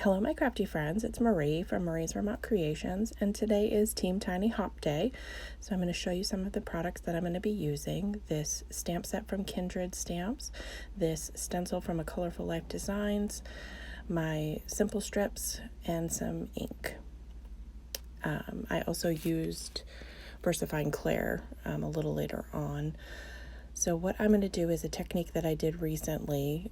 Hello, my crafty friends. It's Marie from Marie's Vermont Creations, and today is Team Tiny Hop Day. So I'm going to show you some of the products that I'm going to be using. This stamp set from Kindred Stamps, this stencil from A Colorful Life Designs, my simple strips, and some ink. I also used VersaFine Clair a little later on. So what I'm going to do is a technique that I did recently,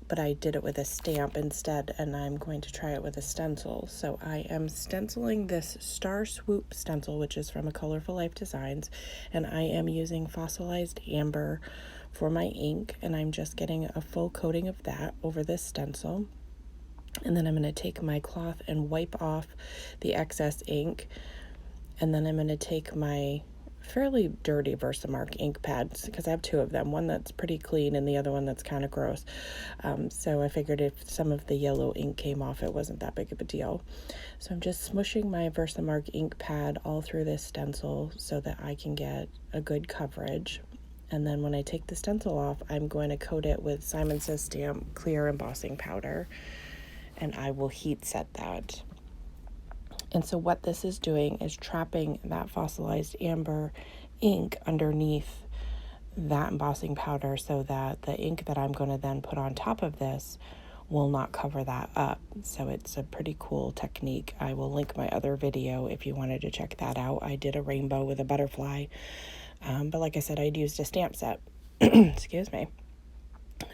but I did it with a stamp instead, and I'm going to try it with a stencil. So I am stenciling this Star Swoop stencil, which is from A Colorful Life Designs, and I am using fossilized amber for my ink, and I'm just getting a full coating of that over this stencil. And then I'm going to take my cloth and wipe off the excess ink, and then I'm going to take my fairly dirty Versamark ink pads, because I have two of them, one that's pretty clean and the other one that's kind of gross. So I figured if some of the yellow ink came off, it wasn't that big of a deal. So I'm just smushing my Versamark ink pad all through this stencil so that I can get a good coverage. And then when I take the stencil off, I'm going to coat it with Simon Says Stamp clear embossing powder, and I will heat set that. And so what this is doing is trapping that fossilized amber ink underneath that embossing powder so that the ink that I'm going to then put on top of this will not cover that up. So it's a pretty cool technique. I will link my other video if you wanted to check that out. I did a rainbow with a butterfly, but like I said, I'd used a stamp set, excuse me,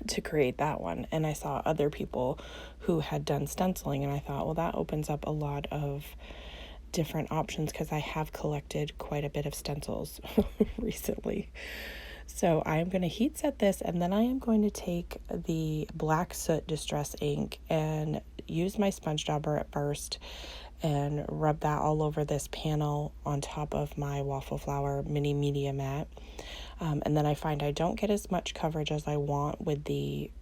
to create that one. And I saw other people who had done stenciling, and I thought, well, that opens up a lot of different options because I have collected quite a bit of stencils recently. So I'm going to heat set this, and then I am going to take the Black Soot Distress ink and use my sponge dauber at first and rub that all over this panel on top of my Waffle Flower mini media mat. And then I find I don't get as much coverage as I want with the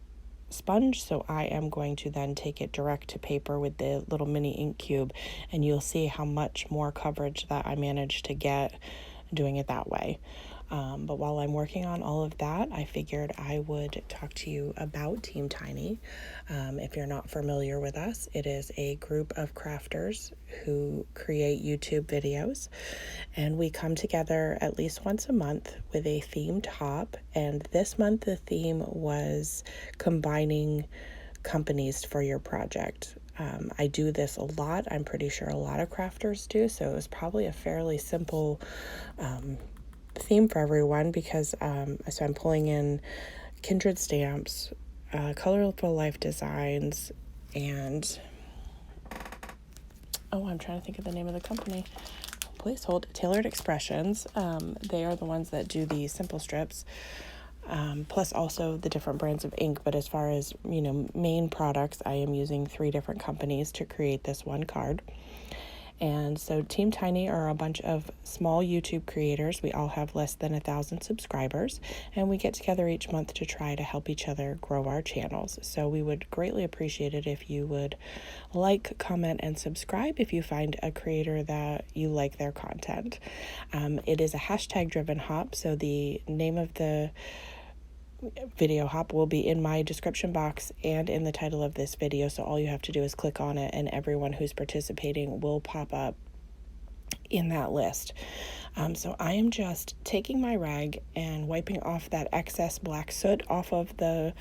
sponge, so I am going to then take it direct to paper with the little mini ink cube, and you'll see how much more coverage that I managed to get doing it that way. But while I'm working on all of that, I figured I would talk to you about Team Tiny. If you're not familiar with us, it is a group of crafters who create YouTube videos, and we come together at least once a month with a themed hop. And this month the theme was combining companies for your project. I do this a lot. I'm pretty sure a lot of crafters do, so it was probably a fairly simple theme for everyone, because so I'm pulling in Kindred Stamps, Colorful Life Designs, and I'm trying to think of the name of the company. Please hold. Tailored Expressions. They are the ones that do the simple strips, plus also the different brands of ink. But as far as main products, I am using 3 different companies to create this one card. And so Team Tiny are a bunch of small YouTube creators. We all have less than 1,000 subscribers, and we get together each month to try to help each other grow our channels. So we would greatly appreciate it if you would like, comment, and subscribe if you find a creator that you like their content. It is a hashtag-driven hop, so the name of the video hop will be in my description box and in the title of this video, so all you have to do is click on it, and everyone who's participating will pop up in that list. So I am just taking my rag and wiping off that excess black soot off of the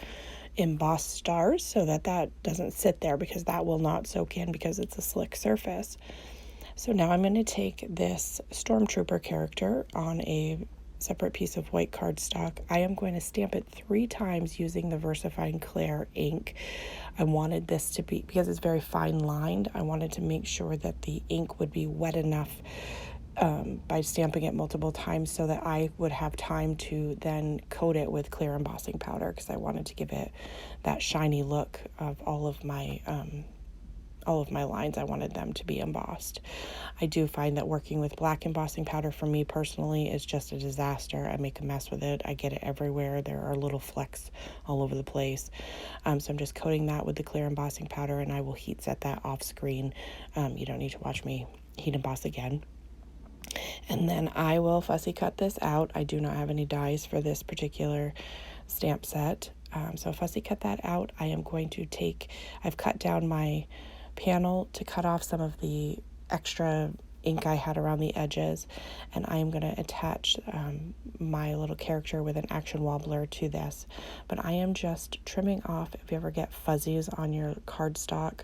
embossed stars so that doesn't sit there, because that will not soak in because it's a slick surface. So now I'm going to take this Stormtrooper character on a separate piece of white cardstock. I am going to stamp it 3 times using the VersaFine Clair ink. I wanted this to be, because it's very fine lined, I wanted to make sure that the ink would be wet enough by stamping it multiple times so that I would have time to then coat it with clear embossing powder, because I wanted to give it that shiny look of all of my lines. I wanted them to be embossed. I do find that working with black embossing powder for me personally is just a disaster. I make a mess with it. I get it everywhere. There are little flecks all over the place. So I'm just coating that with the clear embossing powder, and I will heat set that off screen. You don't need to watch me heat emboss again. And then I will fussy cut this out. I do not have any dies for this particular stamp set. So fussy cut that out. I am going to I've cut down my panel to cut off some of the extra ink I had around the edges, and I am going to attach my little character with an action wobbler to this. But I am just trimming off, if you ever get fuzzies on your cardstock,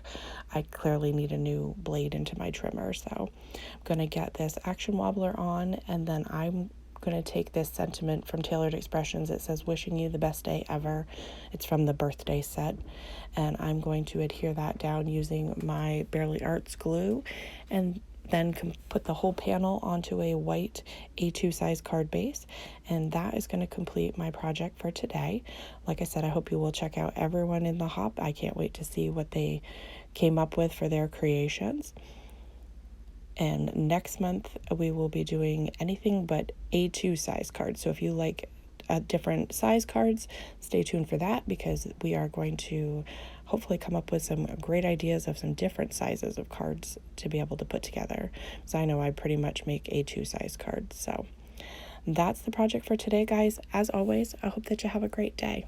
I clearly need a new blade into my trimmer. So I'm going to get this action wobbler on, and then I'm going to take this sentiment from Tailored Expressions. It says, "Wishing you the best day ever." It's from the birthday set, and I'm going to adhere that down using my Barely Arts glue, and then put the whole panel onto a white A2 size card base, and that is going to complete my project for today. Like I said, I hope you will check out everyone in the hop. I can't wait to see what they came up with for their creations. And next month we will be doing anything but A2 size cards. So if you like different size cards, stay tuned for that, because we are going to hopefully come up with some great ideas of some different sizes of cards to be able to put together. So I know I pretty much make A2 size cards. So that's the project for today, guys. As always, I hope that you have a great day.